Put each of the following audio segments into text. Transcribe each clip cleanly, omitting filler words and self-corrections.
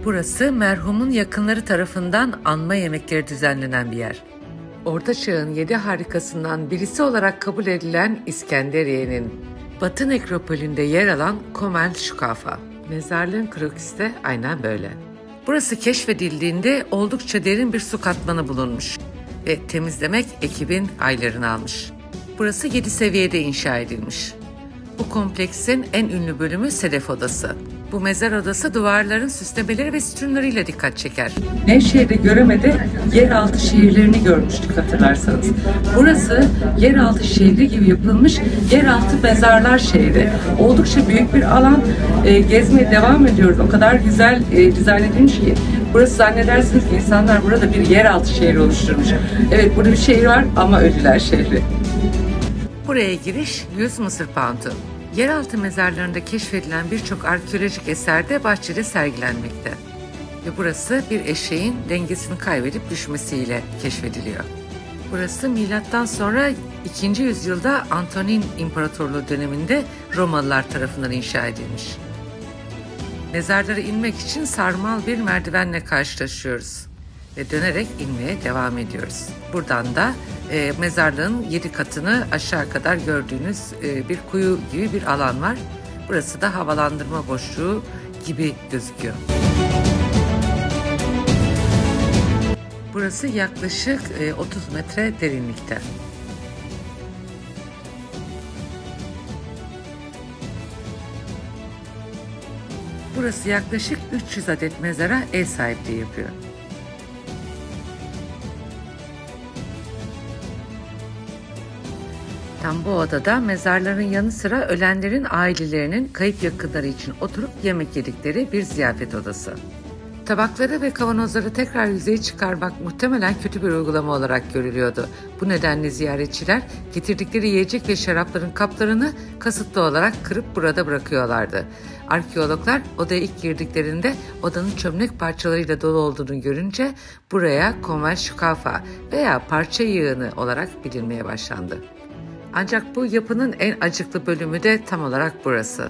Burası merhumun yakınları tarafından anma yemekleri düzenlenen bir yer. Orta Çağ'ın 7 harikasından birisi olarak kabul edilen İskenderiye'nin Batı nekropolünde yer alan Komel Şukafa. Mezarlığın krokisi de aynen böyle. Burası keşfedildiğinde oldukça derin bir su katmanı bulunmuş ve temizlemek ekibin aylarını almış. Burası 7 seviyede inşa edilmiş. Bu kompleksin en ünlü bölümü Sedef Odası. Bu mezar odası duvarların süslemeleri ve sütunlarıyla dikkat çeker. Nevşehir'de Göreme'de yeraltı şehirlerini görmüştük hatırlarsanız. Burası yeraltı şehri gibi yapılmış yeraltı mezarlar şehri. Oldukça büyük bir alan, gezmeye devam ediyoruz. O kadar güzel dizayn edilmiş ki. Burası zannedersiniz ki insanlar burada bir yeraltı şehri oluşturmuş. Evet, burada bir şehir var ama ölüler şehri. Buraya giriş 100 Mısır poundu. Yeraltı mezarlarında keşfedilen birçok arkeolojik eserde bahçede sergilenmekte. Ve burası bir eşeğin dengesini kaybedip düşmesiyle keşfediliyor. Burası milattan sonra 2. yüzyılda Antonin İmparatorluğu döneminde Romalılar tarafından inşa edilmiş. Mezarlara inmek için sarmal bir merdivenle karşılaşıyoruz ve dönerek inmeye devam ediyoruz. Buradan da mezarlığın 7 katını aşağı kadar gördüğünüz bir kuyu gibi bir alan var. Burası da havalandırma boşluğu gibi gözüküyor. Burası yaklaşık 30 metre derinlikte. Burası yaklaşık 300 adet mezara ev sahipliği yapıyor. Tam bu odada mezarların yanı sıra ölenlerin ailelerinin kayıp yakınları için oturup yemek yedikleri bir ziyafet odası. Tabakları ve kavanozları tekrar yüzeye çıkarmak muhtemelen kötü bir uygulama olarak görülüyordu. Bu nedenle ziyaretçiler getirdikleri yiyecek ve şarapların kaplarını kasıtlı olarak kırıp burada bırakıyorlardı. Arkeologlar odaya ilk girdiklerinde odanın çömlek parçalarıyla dolu olduğunu görünce buraya Komel Şukafa veya parça yığını olarak bilinmeye başlandı. Ancak bu yapının en acıklı bölümü de tam olarak burası.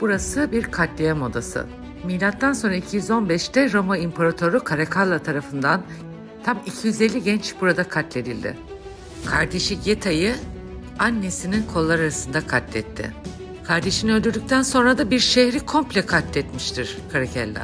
Burası bir katliam odası. Milattan sonra 215'te Roma İmparatoru Caracalla tarafından tam 250 genç burada katledildi. Kardeşi Geta'yı annesinin kolları arasında katletti. Kardeşini öldürdükten sonra da bir şehri komple katletmiştir Caracalla.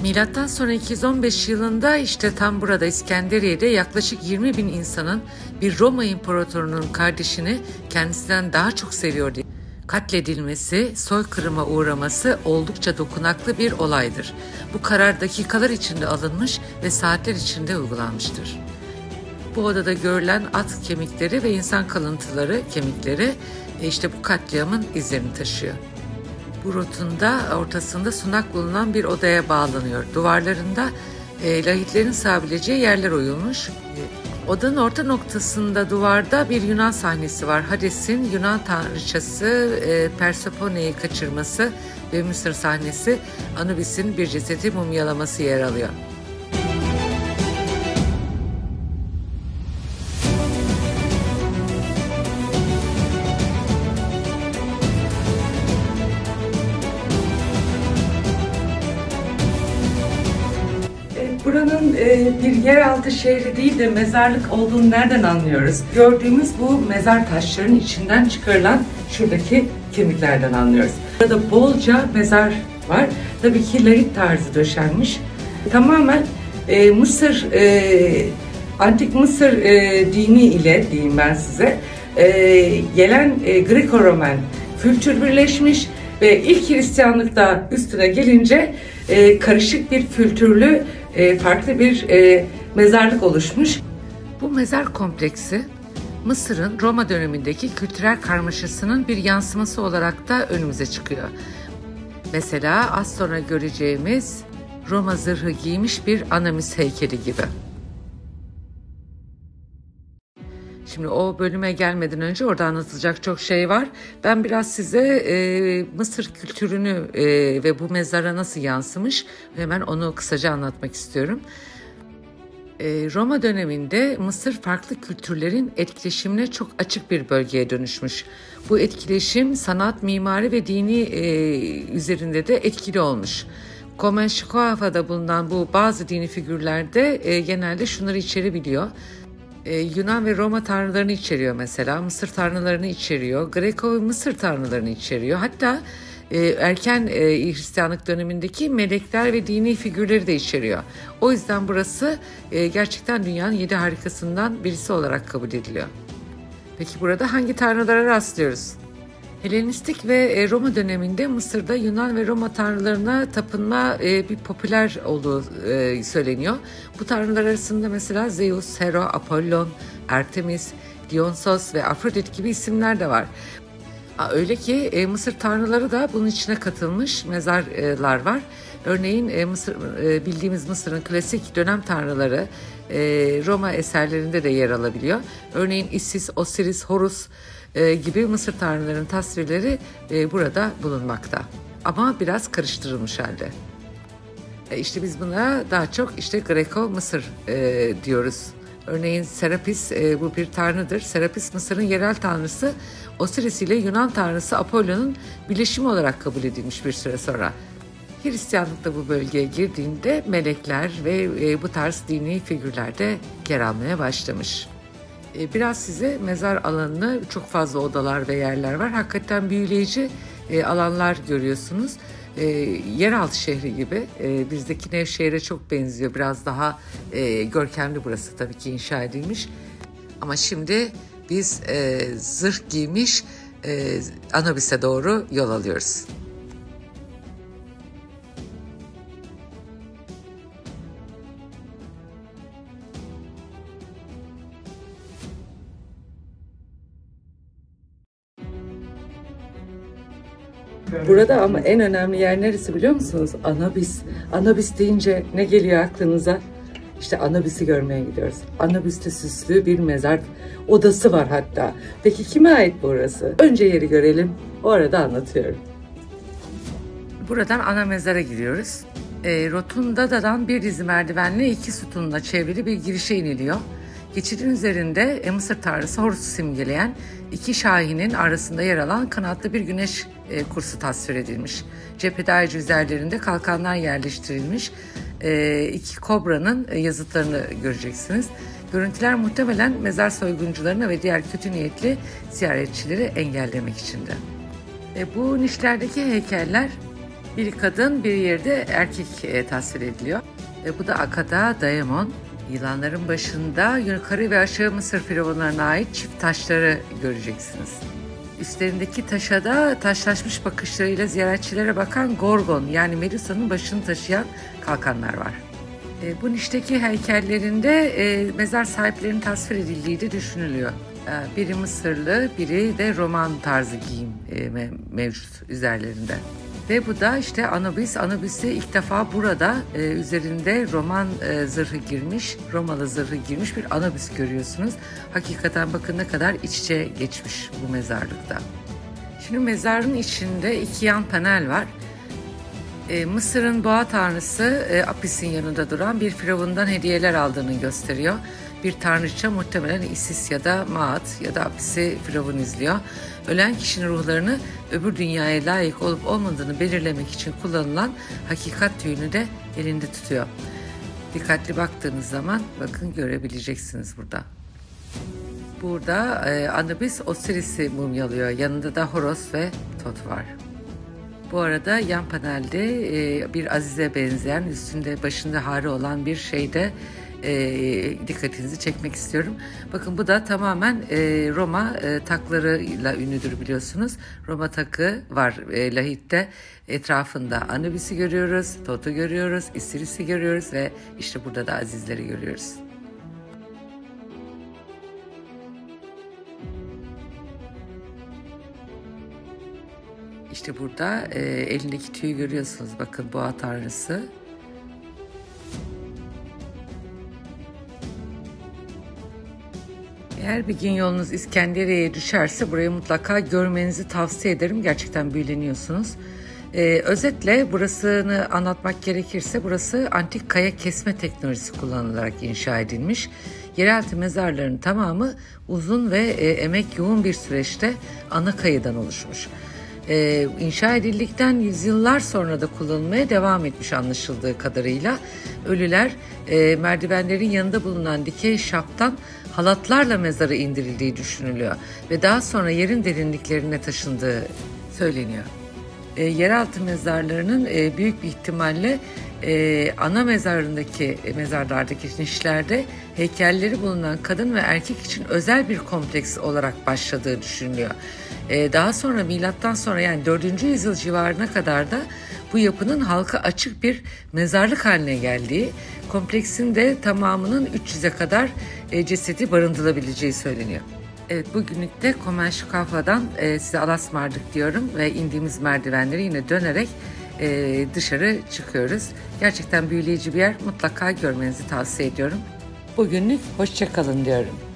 Milattan sonra 215 yılında işte tam burada İskenderiye'de yaklaşık 20 bin insanın bir Roma İmparatorunun kardeşini kendisinden daha çok seviyor diye katledilmesi, soykırıma uğraması oldukça dokunaklı bir olaydır. Bu karar dakikalar içinde alınmış ve saatler içinde uygulanmıştır. Bu odada görülen at kemikleri ve insan kalıntıları kemikleri işte bu katliamın izlerini taşıyor. Bu rotunda ortasında sunak bulunan bir odaya bağlanıyor. Duvarlarında lahitlerin sığabileceği yerler oyulmuş. Odanın orta noktasında duvarda bir Yunan sahnesi var. Hades'in Yunan tanrıçası Persephone'yi kaçırması ve Mısır sahnesi Anubis'in bir cesedi mumyalaması yer alıyor. Buranın bir yeraltı şehri değil de mezarlık olduğunu nereden anlıyoruz? Gördüğümüz bu mezar taşlarının içinden çıkarılan şuradaki kemiklerden anlıyoruz. Burada bolca mezar var. Tabii ki lahit tarzı döşenmiş. Tamamen Mısır, Antik Mısır dini ile diyeyim ben size gelen Greko-Roman kültür birleşmiş ve ilk Hristiyanlıkta üstüne gelince karışık bir kültürlü farklı bir mezarlık oluşmuş. Bu mezar kompleksi Mısır'ın Roma dönemindeki kültürel karmaşasının bir yansıması olarak da önümüze çıkıyor. Mesela az sonra göreceğimiz Roma zırhı giymiş bir Anamis heykeli gibi. Şimdi o bölüme gelmeden önce orada anlatılacak çok şey var. Ben biraz size Mısır kültürünü ve bu mezara nasıl yansımış hemen onu kısaca anlatmak istiyorum. Roma döneminde Mısır farklı kültürlerin etkileşimine çok açık bir bölgeye dönüşmüş. Bu etkileşim sanat, mimari ve dini üzerinde de etkili olmuş. Començukava'da bulunan bu bazı dini figürlerde genelde şunları içerebiliyor. Yunan ve Roma tanrılarını içeriyor mesela, Mısır tanrılarını içeriyor, Greko ve Mısır tanrılarını içeriyor. Hatta erken Hristiyanlık dönemindeki melekler ve dini figürleri de içeriyor. O yüzden burası gerçekten dünyanın 7 harikasından birisi olarak kabul ediliyor. Peki burada hangi tanrılara rastlıyoruz? Helenistik ve Roma döneminde Mısır'da Yunan ve Roma tanrılarına tapınma bir popüler olduğu söyleniyor. Bu tanrılar arasında mesela Zeus, Hera, Apollon, Artemis, Dionysos ve Afrodit gibi isimler de var. Öyle ki Mısır tanrıları da bunun içine katılmış mezarlar var. Örneğin bildiğimiz Mısır'ın klasik dönem tanrıları Roma eserlerinde de yer alabiliyor. Örneğin Isis, Osiris, Horus gibi Mısır tanrılarının tasvirleri burada bulunmakta. Ama biraz karıştırılmış halde. İşte biz buna daha çok Greko Mısır diyoruz. Örneğin Serapis bu bir tanrıdır. Serapis Mısır'ın yerel tanrısı, Osiris ile Yunan tanrısı Apollon'un birleşimi olarak kabul edilmiş bir süre sonra. Hristiyanlıkta bu bölgeye girdiğinde melekler ve bu tarz dini figürler de yer almaya başlamış. Biraz size mezar alanını, çok fazla odalar ve yerler var. Hakikaten büyüleyici alanlar görüyorsunuz. Yeraltı şehri gibi, bizdeki Nevşehir'e çok benziyor. Biraz daha görkemli burası tabii ki inşa edilmiş. Ama şimdi biz zırh giymiş Anubis'e doğru yol alıyoruz. Burada ama en önemli yer neresi biliyor musunuz? Anubis. Anubis deyince ne geliyor aklınıza? İşte Anubis'i görmeye gidiyoruz. Anubis'te süslü bir mezar odası var hatta. Peki kime ait burası? Önce yeri görelim. O arada anlatıyorum. Buradan ana mezara gidiyoruz. Rotunda'dan bir dizi merdivenle 2 sütunla çevrili bir girişe iniliyor. Geçidin üzerinde Mısır tanrısı Horus'u simgeleyen 2 şahinin arasında yer alan kanatlı bir güneş kursu tasvir edilmiş. Cephede ayrıca üzerlerinde kalkanlar yerleştirilmiş 2 kobranın yazıtlarını göreceksiniz. Görüntüler muhtemelen mezar soyguncularına ve diğer kötü niyetli ziyaretçileri engellemek içindi. Bu nişlerdeki heykeller biri kadın, bir yerde erkek tasvir ediliyor. Bu da Akada, Daemon. Yılanların başında yukarı ve aşağı Mısır firavunlarına ait çift taşları göreceksiniz. Üstlerindeki taşa da taşlaşmış bakışlarıyla ziyaretçilere bakan Gorgon, yani Medusa'nın başını taşıyan kalkanlar var. Bu nişteki heykellerinde mezar sahiplerinin tasvir edildiği de düşünülüyor. Biri Mısırlı, biri de Roman tarzı giyim mevcut üzerlerinde. Ve bu da Anubis. Anubis'i ilk defa burada üzerinde Roman zırhı girmiş, Romalı zırhı girmiş bir Anubis görüyorsunuz. Hakikaten bakın ne kadar iç içe geçmiş bu mezarlıkta. Şimdi mezarın içinde 2 yan panel var. Mısır'ın boğa tanrısı Apis'in yanında duran bir firavundan hediyeler aldığını gösteriyor. Bir tanrıça muhtemelen Isis ya da Maat ya da Apis'i firavun izliyor. Ölen kişinin ruhlarını öbür dünyaya layık olup olmadığını belirlemek için kullanılan hakikat tüyünü de elinde tutuyor. Dikkatli baktığınız zaman bakın görebileceksiniz burada. Burada Anubis Osiris'i mumyalıyor. Yanında da Horos ve Tot var. Bu arada yan panelde bir azize benzeyen, üstünde başında hare olan bir şeyde dikkatinizi çekmek istiyorum. Bakın bu da tamamen Roma taklarıyla ünlüdür biliyorsunuz. Roma takı var lahitte. Etrafında Anubis'i görüyoruz, Tot'u görüyoruz, Isiris'i görüyoruz ve işte burada da azizleri görüyoruz. İşte burada elindeki tüyü görüyorsunuz. Bakın boğa tanrısı. Eğer bir gün yolunuz İskenderiye'ye düşerse burayı mutlaka görmenizi tavsiye ederim. Gerçekten büyüleniyorsunuz. Özetle burasını anlatmak gerekirse burası antik kaya kesme teknolojisi kullanılarak inşa edilmiş. Yeraltı mezarların tamamı uzun ve emek yoğun bir süreçte ana kayıdan oluşmuş. İnşa edildikten yüzyıllar sonra da kullanılmaya devam etmiş anlaşıldığı kadarıyla. Ölüler merdivenlerin yanında bulunan dikey şafttan halatlarla mezara indirildiği düşünülüyor ve daha sonra yerin derinliklerine taşındığı söyleniyor. Yeraltı mezarlarının büyük bir ihtimalle ana mezarlardaki nişlerde heykelleri bulunan kadın ve erkek için özel bir kompleks olarak başladığı düşünülüyor. Daha sonra milattan sonra yani 4. yüzyıl civarına kadar da bu yapının halka açık bir mezarlık haline geldiği, kompleksin de tamamının 300'e kadar cesedi barındırılabileceği söyleniyor. Evet, bugünlük de Començukafa'dan size Allah'a ısmarladık diyorum ve indiğimiz merdivenleri yine dönerek dışarı çıkıyoruz. Gerçekten büyüleyici bir yer, mutlaka görmenizi tavsiye ediyorum. Bugünlük hoşça kalın diyorum.